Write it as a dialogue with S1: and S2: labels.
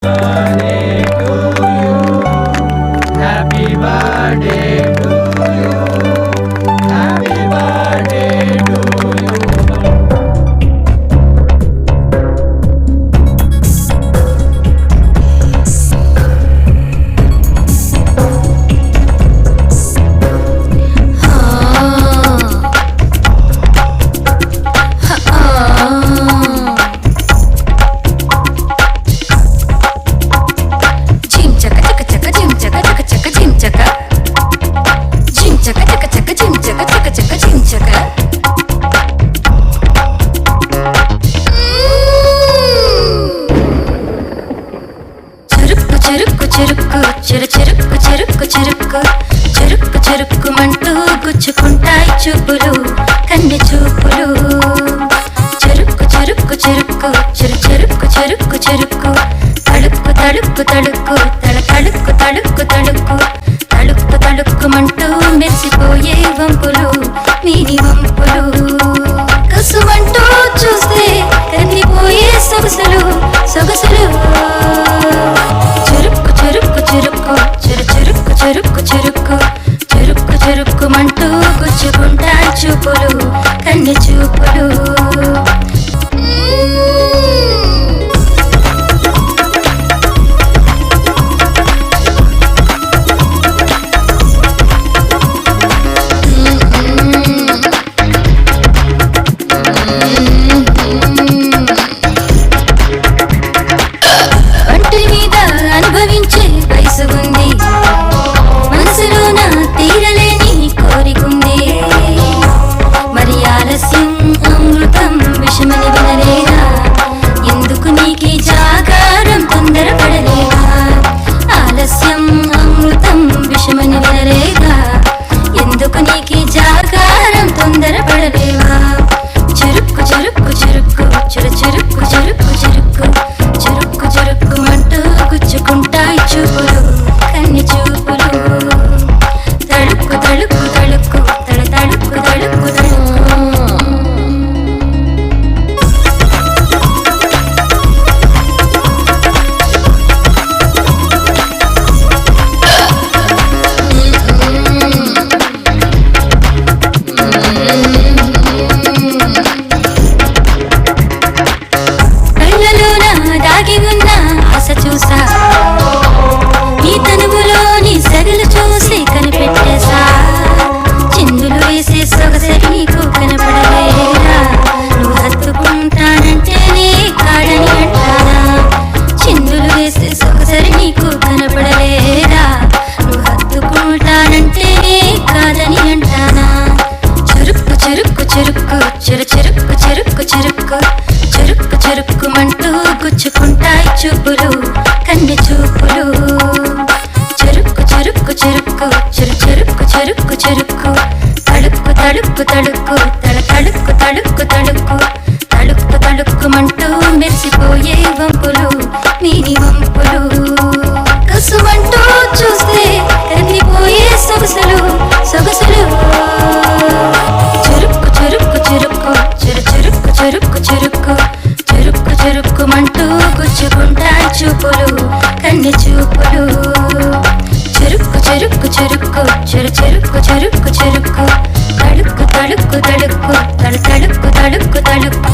S1: birthday to you. Happy birthday to you. Happy birthday to you.
S2: చెరుక్కుమంటూ గుచ్చుకుంటాయి చూపులు కన్నె చూపులు చెరుక్కు చెరుక్కు చెరుక్కు చెరుక్కు చెరుక్కు చెరుక్కు తడుక్కు తడుక్కు తడుక్కు తడుక్కు తడుక్కు తడుక్కు తడుక్కు తడుక్కుమంటూ మెరిసిపోయే వంపులు నీని వంపులు కసుమంటూ చూస్తే కదిలిపోయే సొగసులు సొగసులు చెరుక్కు చెరుక్కు చెరుక్కు చెరుక్కు చెరుక్కు చెరుక్కు చెరుక్కు చెరుక్కుమంటూ గుచ్చుకుంటాయి చూపులు కన్నె చూపులు ఒంటి మీద అనుభవించే వయసు ఉంది మనసులోన తీరలేని కోరికుంది మరి ఆలస్యం అమృతం విషమని వినలేదా ఎందుకు నీకి జాగారం తొందరపడలేదా ఆలస్యం అమృతం విషమని వినలేదా ఎందుకు నీకి జాగారం తొందరపడలేవా చెరుక్కు చెరుక్కు చెరుక్కు చెరుక్కు చెరుక్కు చెరుక్కు చెరుక్కు చెరుక్కుమంటూ గుచ్చుకుంటాయి చూపులు కన్నె చూపులు తడుక్కు తడుక్కు తడుక్కు తడుక్కు తడుక్కు తడుక్కు కళ్ళలోన దాగి ఉన్న ఆశ చూసా నీ తనువులోని సగలు చూసి కనిపెట్టేసా చిందులు వేసే సొగసరి నీకు కనపడలేదా నువ్వు హత్తుకుంటానంటేనే కాడని అంటానా చిందులు వేసే సొగసరి నీకు కనపడలేదా నువ్వు హత్తుకుంటానంటేనే కాదని అంటానా చెరుక్కు చెరుక్కు చెరుక్కు చెరుక్కు చెరుక్కు చెరుక్కు చెరుక్కు చెరుక్కుమంటూ గుచ్చుకుంటాయి చూపులు కన్నె చూపులు చెరుక్కు చెరుక్కు చెరుక్కు చెరుక్కు చెరుక్కు చెరుక్కు తడుక్కు తడుక్కు తడుక్కు తడుక్కు తడుక్కు తడుక్కు తడుక్కు తడుక్కుమంటూ మెరిసిపోయే వంపులు నీని వంపులు కసుమంటూ చూస్తే కదిలిపోయే సొగసులు సొగసులు చెరుక్కు చెరుక్కు చెరుక్కు చెరుక్కు చెరుక్కు చెరుక్కు చెరుక్కు చెరుక్కుమంటూ గుచ్చుకుంటాయి చూపులు కన్నె చూపులు చెరుక్కు చెరుక్కు చెరుక్కు చెరుక్కు చెరుక్కు చెరుక్కు తడుక్కు తడుక్కు తడుక్కు తడుక్కు తడుక్కు తడుక్కు